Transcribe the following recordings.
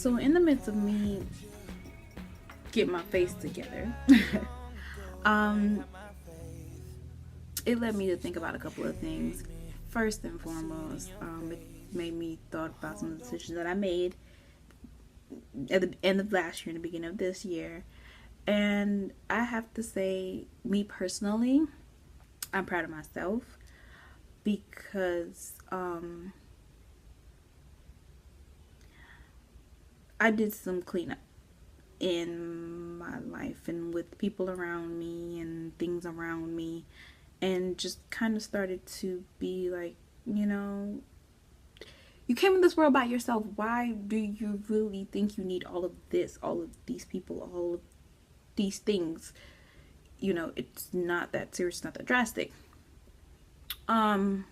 So in the midst of me getting my face together, um, it led me to think about a couple of things. First and foremost, it made me thought about some of the decisions that I made at the end of last year and the beginning of this year. And I have to say, me personally, I'm proud of myself because I did some cleanup in my life and with people around me and things around me, and just kind of started to be like, you know, you came in this world by yourself. Why do you really think you need all of this, all of these people, all of these things? You know, it's not that serious, not that drastic. Um,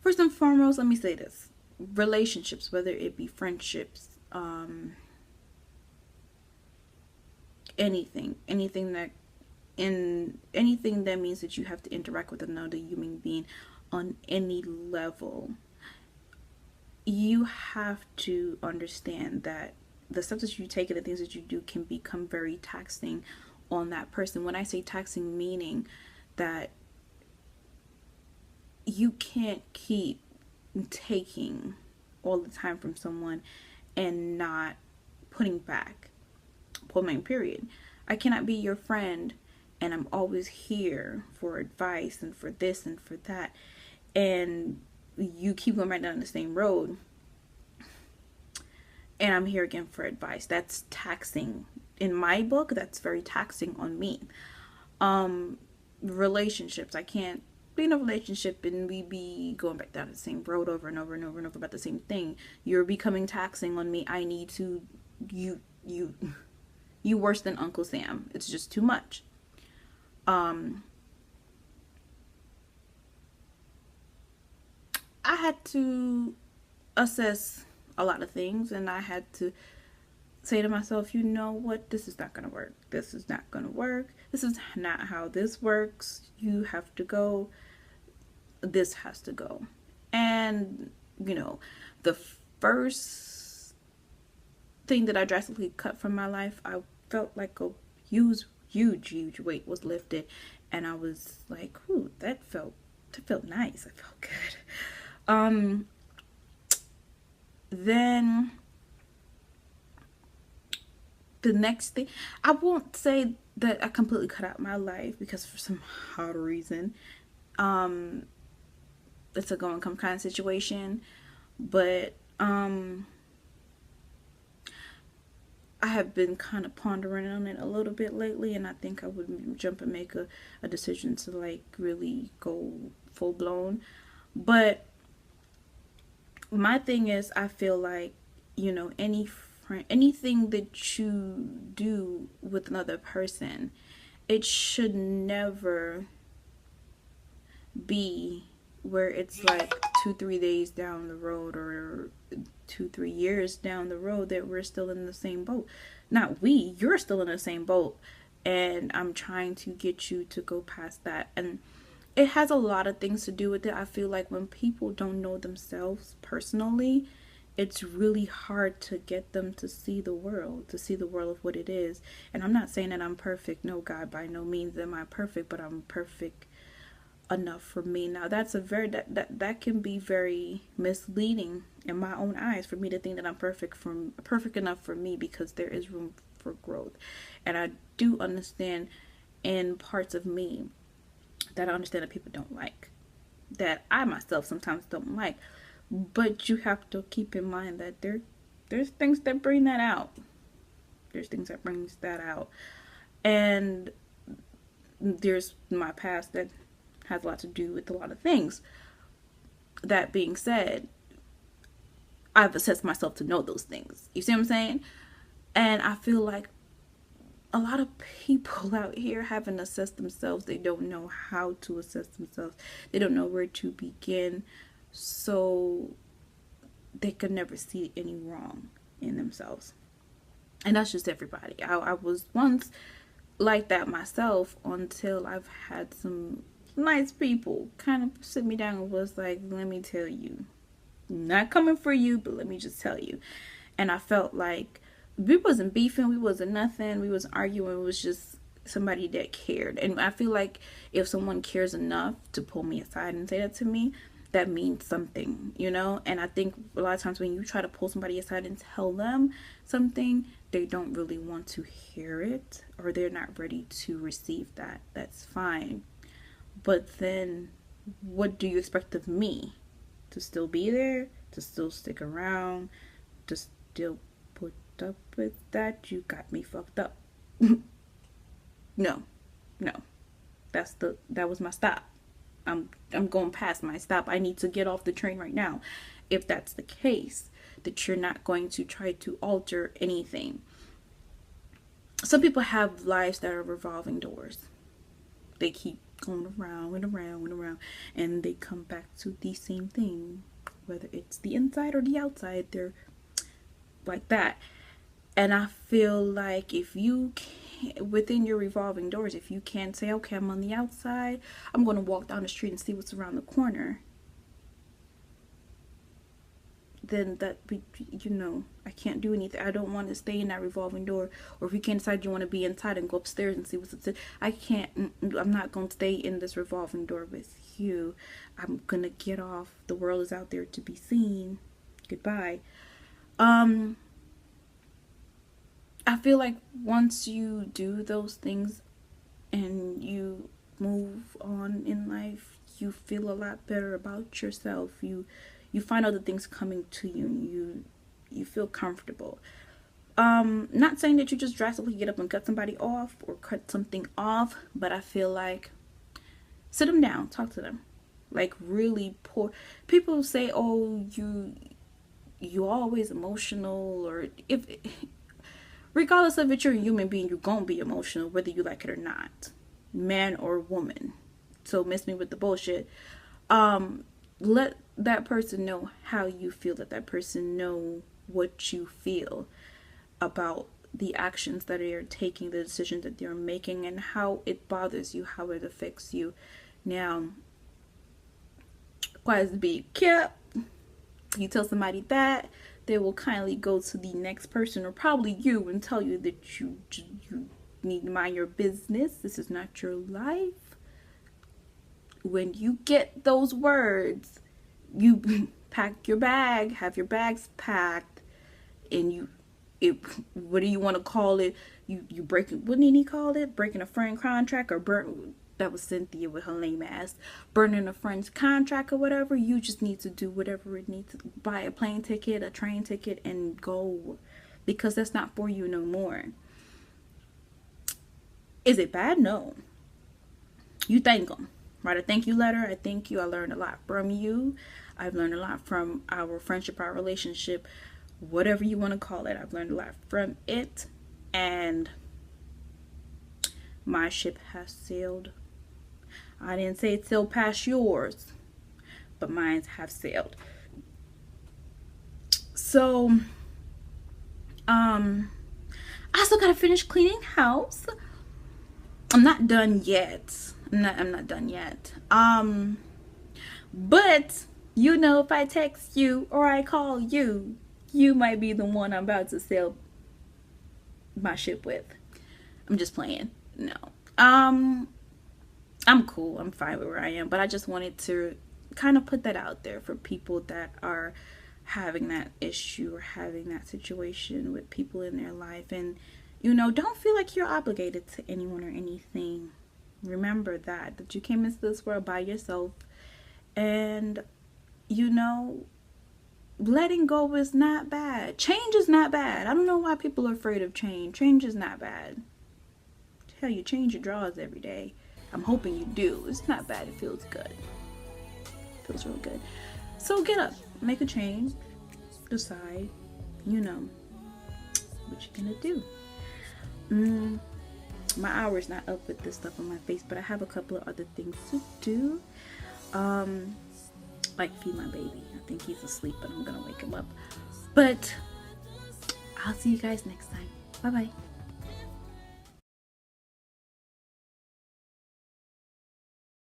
First and foremost, let me say this: relationships, whether it be friendships, anything that in anything that means that you have to interact with another human being on any level, you have to understand that the steps that you take and the things that you do can become very taxing on that person. When I say taxing, meaning that you can't keep taking all the time from someone and not putting back. Point blank, period. I cannot be your friend and I'm always here for advice and for this and for that, and you keep going right down the same road and I'm here again for advice. That's taxing. In my book, that's very taxing on me. Um, Relationships, I can't be in a relationship and we be going back down the same road over and over and over and over about the same thing. You're becoming taxing on me. I need to you you you worse than Uncle Sam. It's just too much. Um, I had to assess a lot of things and I had to say to myself, you know what, this is not going to work. This is not going to work. This is not how this works. You have to go. This has to go. And, you know, the first thing that I drastically cut from my life, I felt like a huge weight was lifted. And I was like, ooh, that felt nice. I felt good. Um, then the next thing, I won't say that I completely cut out my life because for some odd reason, um, it's a go and come kind of situation. But I have been kind of pondering on it a little bit lately, and I think I would jump and make a decision to like really go full blown. But my thing is, I feel like, you know, anything that you do with another person, it should never be where it's like 2 3 days down the road or 2 3 years down the road that we're still in the same boat. Not we, you're still in the same boat, and I'm trying to get you to go past that. And it has a lot of things to do with it. I feel like when people don't know themselves personally, it's really hard to get them to see the world of what it is. And I'm not saying that I'm perfect. No, God, by no means am I perfect, but I'm perfect enough for me. Now that's a very that can be very misleading in my own eyes for me to think that I'm perfect enough for me, because there is room for growth. And I do understand in parts of me that I understand that people don't like, that I myself sometimes don't like. But you have to keep in mind that there's things that bring that out. There's things that brings that out. And there's my past that has a lot to do with a lot of things. That being said, I've assessed myself to know those things. You see what I'm saying? And I feel like a lot of people out here haven't assessed themselves. They don't know how to assess themselves. They don't know where to begin. So they could never see any wrong in themselves. And that's just everybody. I was once like that myself until I've had some nice people kind of sit me down and was like, let me tell you, Not coming for you, but let me just tell you. And I felt like we wasn't beefing, we wasn't nothing, we wasn't arguing, it was just somebody that cared. And I feel like if someone cares enough to pull me aside and say that to me, that means something, you know? And I think a lot of times when you try to pull somebody aside and tell them something, they don't really want to hear it, or they're not ready to receive that. That's fine. But then what do you expect of me? To still be there? To still stick around? To still put up with that? You got me fucked up. No. That was my stop. I'm going past my stop. I need to get off the train right now. If that's the case, that you're not going to try to alter anything. Some people have lives that are revolving doors. They keep going around and around and around, and they come back to the same thing, whether it's the inside or the outside. They're like that. And I feel like if you can, within your revolving doors, if you can't say, okay, I'm on the outside, I'm going to walk down the street and see what's around the corner, then that, you know, I can't do anything. I don't want to stay in that revolving door. Or if you can't decide you want to be inside and go upstairs and see what's upstairs, I can't. I'm not going to stay in this revolving door with you. I'm gonna get off. The world is out there to be seen. Goodbye. I feel like once you do those things and you move on in life, you feel a lot better about yourself. You find other things coming to you, and you feel comfortable. Not saying that you just drastically get up and cut somebody off or cut something off, but I feel like sit them down, talk to them. Like really pour. People say, oh, you always emotional, or if regardless of if you're a human being, you're gonna be emotional whether you like it or not, man or woman. So miss me with the bullshit. Let that person know how you feel. Let that person know what you feel about the actions that you're taking, the decisions that you're making, and how it bothers you, how it affects you. Now, quite as be kept, you tell somebody that, they will kindly go to the next person, or probably you, and tell you that you need to mind your business. This is not your life. When you get those words, you pack your bag, have your bags packed, and what do you want to call it? You breaking, what did he call it? Breaking a friend contract, or that was Cynthia with her lame ass. Burning a friend's contract or whatever. You just need to do whatever it needs to. Buy a plane ticket, a train ticket, and go. Because that's not for you no more. Is it bad? No. You thank them. Write a thank you letter. I thank you. I learned a lot from you. I've learned a lot from our friendship, our relationship, whatever you want to call it. I've learned a lot from it. And my ship has sailed. I didn't say it sailed past yours, but mine have sailed. So, I still gotta finish cleaning house. I'm not done yet. I'm not done yet. But you know, if I text you or I call you, you might be the one I'm about to sail my ship with. I'm just playing. No. I'm cool. I'm fine with where I am, but I just wanted to kind of put that out there for people that are having that issue or having that situation with people in their life. And you know, don't feel like you're obligated to anyone or anything. Remember that you came into this world by yourself, and you know, letting go is not bad. Change is not bad. I don't know why people are afraid of change. Change is not bad. Hell, you change your drawers every day. I'm hoping you do. It's not bad. It feels good. It feels real good. So get up, make a change, decide, you know, what you're gonna do. My hour's not up with this stuff on my face, but I have a couple of other things to do. Like feed my baby. I think he's asleep, but I'm gonna wake him up. But I'll see you guys next time. Bye bye.